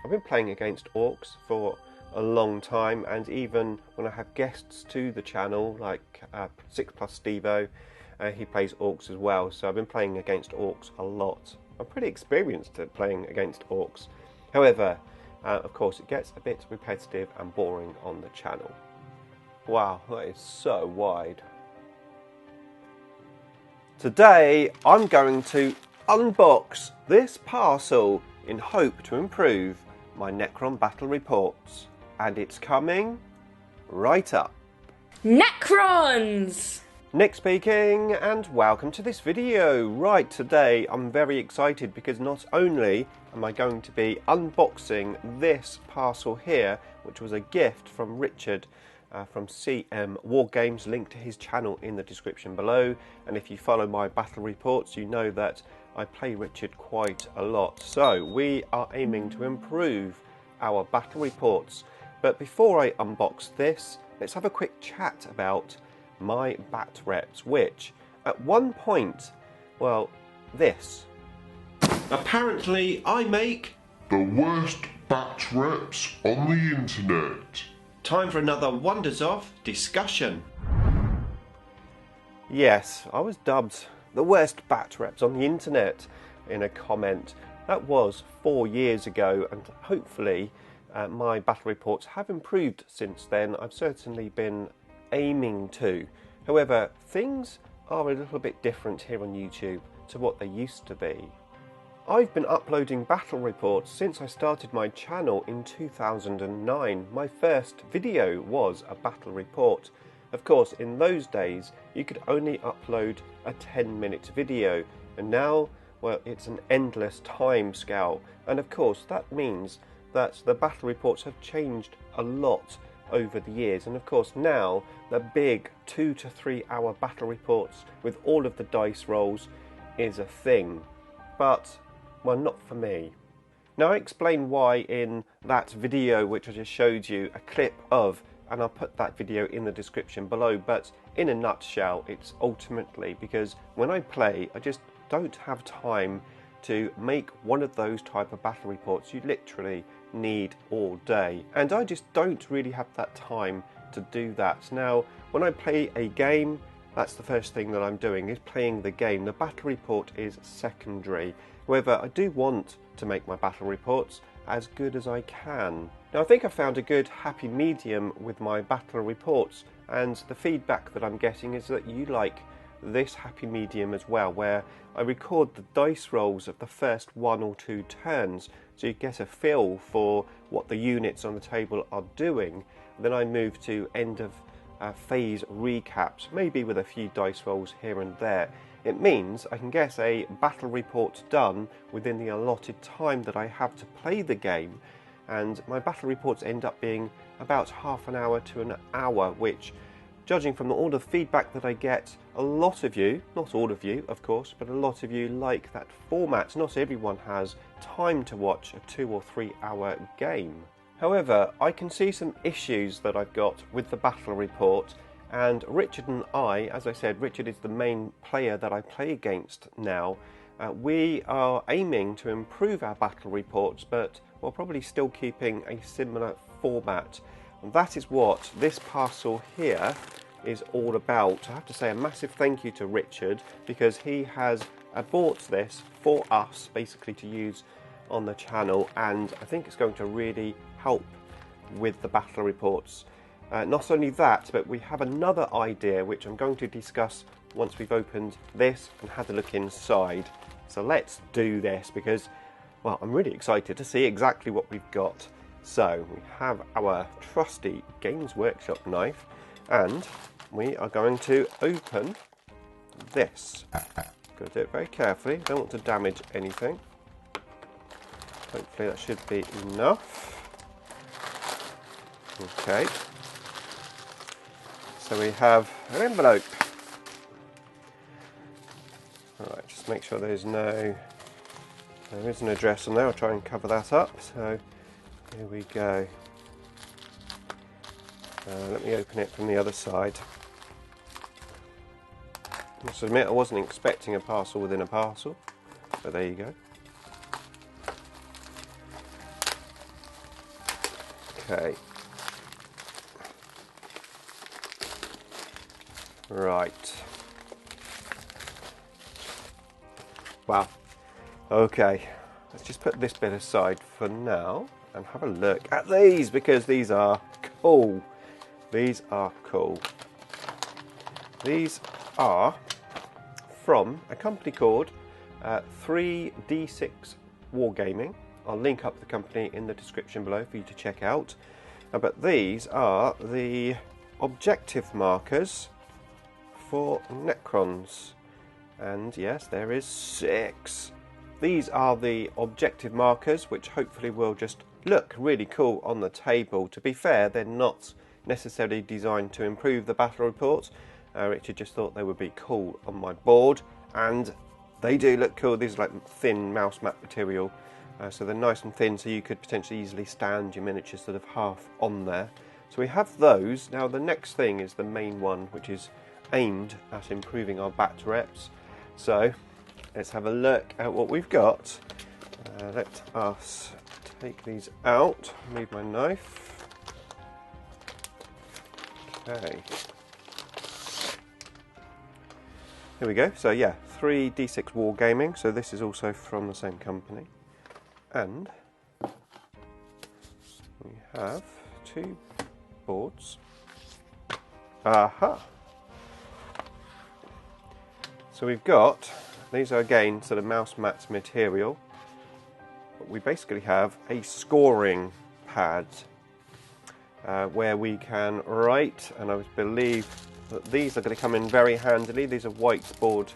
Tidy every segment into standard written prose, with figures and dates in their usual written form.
I've been playing against orcs for a long time, and even when I have guests to the channel, like 6+ Stevo, he plays orcs as well, so I've been playing against orcs a lot. I'm pretty experienced at playing against orcs. However, of course, it gets a bit repetitive and boring on the channel. Wow, that is so wide. Today, I'm going to unbox this parcel in hope to improve my Necron battle reports. And it's coming right up. Necrons! Nick speaking, and welcome to this video. Right, today I'm very excited because not only am I going to be unboxing this parcel here, which was a gift from Richard from CM Wargames, link to his channel in the description below, and if you follow my battle reports you know that I play Richard quite a lot. So we are aiming to improve our battle reports. But before I unbox this, let's have a quick chat about my batreps, which at one point, well, this. Apparently I make the worst batreps on the internet. Time for another Wonders of discussion. Yes, I was dubbed the worst batreps on the internet in a comment. That was 4 years ago, and hopefully my battle reports have improved since then. I've certainly been aiming to. However, things are a little bit different here on YouTube to what they used to be. I've been uploading battle reports since I started my channel in 2009. My first video was a battle report. Of course, in those days, you could only upload a 10-minute video, and now, well, it's an endless time scale. And of course, that means that the battle reports have changed a lot over the years, and of course now the big 2 to 3 hour battle reports with all of the dice rolls is a thing, but well, not for me. Now I explain why in that video which I just showed you a clip of, and I'll put that video in the description below, but in a nutshell it's ultimately because when I play I just don't have time to make one of those type of battle reports. You literally need all day, and I just don't really have that time to do that. Now when I play a game, that's the first thing that I'm doing, is playing the game. The battle report is secondary. However, I do want to make my battle reports as good as I can. Now I think I found a good happy medium with my battle reports, and the feedback that I'm getting is that you like this happy medium as well, where I record the dice rolls of the first 1 or 2 turns so you get a feel for what the units on the table are doing. Then I move to end of phase recaps, maybe with a few dice rolls here and there. It means I can get a battle report done within the allotted time that I have to play the game, and my battle reports end up being about half an hour to an hour, which, judging from all the feedback that I get, a lot of you, not all of you of course, but a lot of you like that format. Not everyone has time to watch a 2 or 3 hour game. However, I can see some issues that I've got with the battle report, and Richard and I, as I said, Richard is the main player that I play against now. We are aiming to improve our battle reports, but we're probably still keeping a similar format. And that is what this parcel here is all about. I have to say a massive thank you to Richard, because he has bought this for us basically to use on the channel, and I think it's going to really help with the battle reports. Not only that, but we have another idea which I'm going to discuss once we've opened this and had a look inside. So let's do this, because, well, I'm really excited to see exactly what we've got. So we have our trusty Games Workshop knife, and we are going to open this. Got to do it very carefully, don't want to damage anything. Hopefully that should be enough. Okay, so we have an envelope. Alright, just make sure there is an address on there. I'll try and cover that up. So here we go. Let me open it from the other side. I must admit I wasn't expecting a parcel within a parcel, but there you go. Okay. Right. Wow. Okay. Let's just put this bit aside for now and have a look at these, because these are cool. These are cool. These are from a company called 3D6 Wargaming. I'll link up the company in the description below for you to check out. But these are the objective markers for Necrons. And yes, there is 6. These are the objective markers, which hopefully will just look really cool on the table. To be fair, they're not necessarily designed to improve the battle reports. Richard just thought they would be cool on my board, and they do look cool. These are like thin mouse mat material, so they're nice and thin, so you could potentially easily stand your miniatures sort of half on there. So we have those. Now the next thing is the main one, which is aimed at improving our batreps. So let's have a look at what we've got. Let us take these out, move my knife. Okay. Here we go. So yeah, 3D6 Wargaming. So this is also from the same company. And we have 2 boards. Aha! So we've got, these are again sort of mouse mats material, but we basically have a scoring pad where we can write, and I believe that these are going to come in very handily. These are whiteboard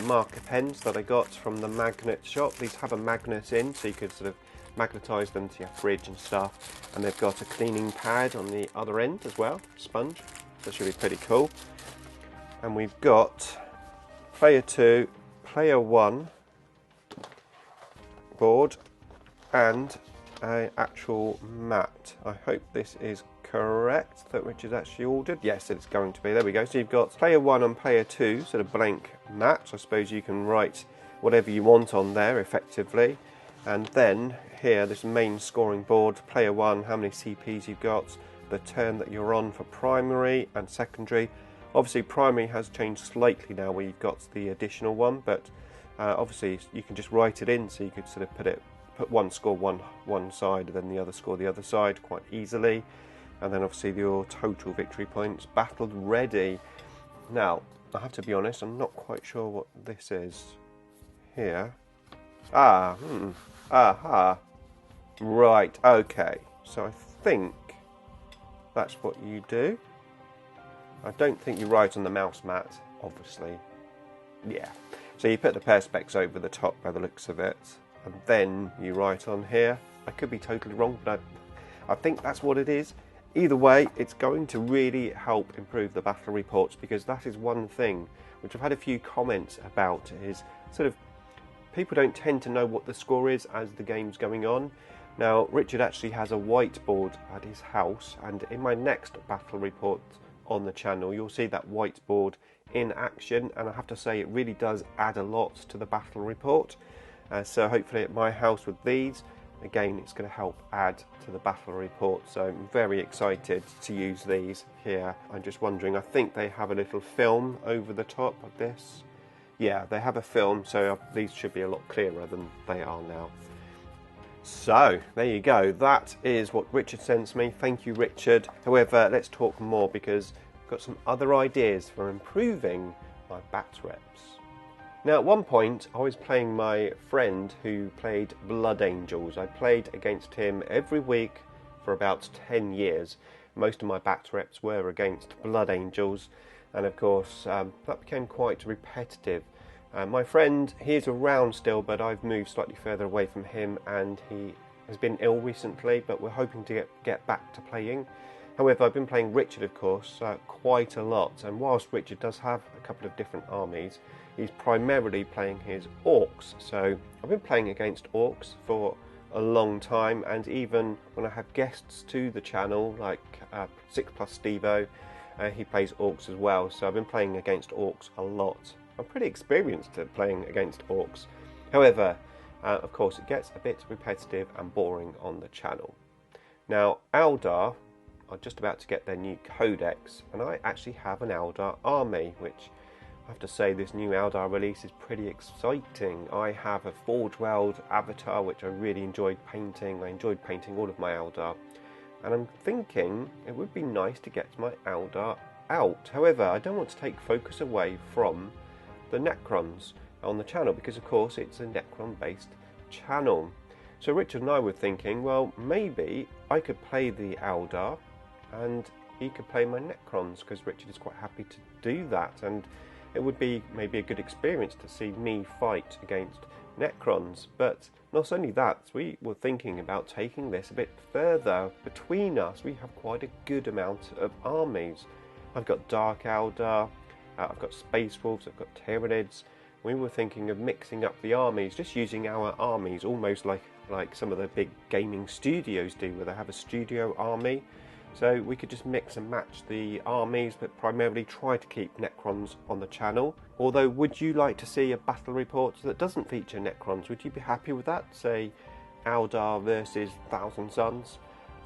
marker pens that I got from the magnet shop. These have a magnet in, so you could sort of magnetise them to your fridge and stuff, and they've got a cleaning pad on the other end as well, sponge. That should be pretty cool. And we've got Player 2, Player 1 board, and an actual mat. I hope this is correct, that which is actually ordered. Yes, it's going to be. There we go. So you've got Player 1 and Player 2, sort of blank mats. I suppose you can write whatever you want on there effectively. And then here, this main scoring board, Player 1, how many CPs you've got, the turn that you're on for primary and secondary. Obviously primary has changed slightly now where you've got the additional one, but obviously you can just write it in, so you could sort of put one score one side and then the other score the other side quite easily. And then obviously your total victory points, battled ready. Now, I have to be honest, I'm not quite sure what this is here. Aha. Right, okay. So I think that's what you do. I don't think you write on the mouse mat, obviously. Yeah. So you put the perspex over the top by the looks of it, and then you write on here. I could be totally wrong, but I think that's what it is. Either way, it's going to really help improve the battle reports, because that is one thing which I've had a few comments about, is sort of people don't tend to know what the score is as the game's going on. Now, Richard actually has a whiteboard at his house, and in my next battle report on the channel, you'll see that whiteboard in action, and I have to say it really does add a lot to the battle report. So hopefully at my house with these, again, it's going to help add to the battle report. So I'm very excited to use these here. I'm just wondering, I think they have a little film over the top of this. Yeah, they have a film, so these should be a lot clearer than they are now. So, there you go. That is what Richard sends me. Thank you, Richard. However, let's talk more, because I've got some other ideas for improving my batreps. Now, at one point, I was playing my friend who played Blood Angels. I played against him every week for about 10 years. Most of my batreps were against Blood Angels, and of course, that became quite repetitive. My friend, he's around still, but I've moved slightly further away from him, and he has been ill recently, but we're hoping to get back to playing. However, I've been playing Richard, of course, quite a lot, and whilst Richard does have a couple of different armies, he's primarily playing his orcs. So I've been playing against orcs for a long time, and even when I have guests to the channel, like 6+ Stevo, he plays orcs as well, so I've been playing against orcs a lot. I'm pretty experienced at playing against orcs. However, of course, it gets a bit repetitive and boring on the channel. Now, Eldar are just about to get their new codex, and I actually have an Eldar army, which I have to say this new Eldar release is pretty exciting. I have a Forge World avatar, which I really enjoyed painting. I enjoyed painting all of my Eldar, and I'm thinking it would be nice to get my Eldar out. However, I don't want to take focus away from the Necrons on the channel, because of course it's a Necron based channel. So Richard and I were thinking, well, maybe I could play the Eldar and he could play my Necrons, because Richard is quite happy to do that, and it would be maybe a good experience to see me fight against Necrons. But not only that, we were thinking about taking this a bit further. Between us, we have quite a good amount of armies. I've got Dark Eldar, I've got Space Wolves, I've got Tyranids. We were thinking of mixing up the armies, just using our armies almost like some of the big gaming studios do, where they have a studio army. So we could just mix and match the armies, but primarily try to keep Necrons on the channel. Although, would you like to see a battle report that doesn't feature Necrons? Would you be happy with that? Say, Eldar versus Thousand Suns,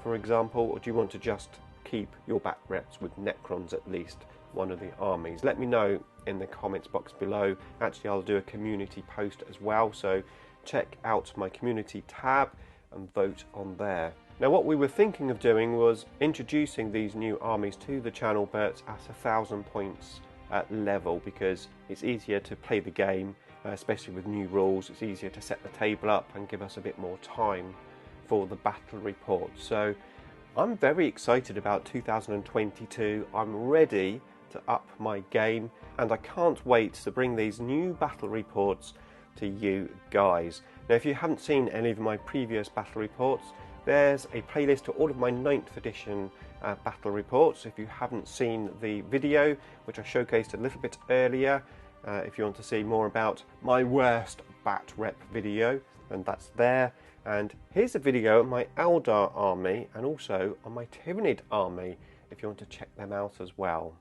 for example? Or do you want to just keep your batreps with Necrons, at least one of the armies? Let me know in the comments box below. Actually, I'll do a community post as well, so check out my community tab and vote on there. Now, what we were thinking of doing was introducing these new armies to the channel, but at 1,000 points level, because it's easier to play the game, especially with new rules. It's easier to set the table up and give us a bit more time for the battle report. So I'm very excited about 2022. I'm ready to up my game, and I can't wait to bring these new battle reports to you guys. Now, if you haven't seen any of my previous battle reports, there's a playlist to all of my 9th edition battle reports. If you haven't seen the video, which I showcased a little bit earlier, if you want to see more about my worst bat rep video, then that's there. And here's a video on my Eldar army and also on my Tyranid army, if you want to check them out as well.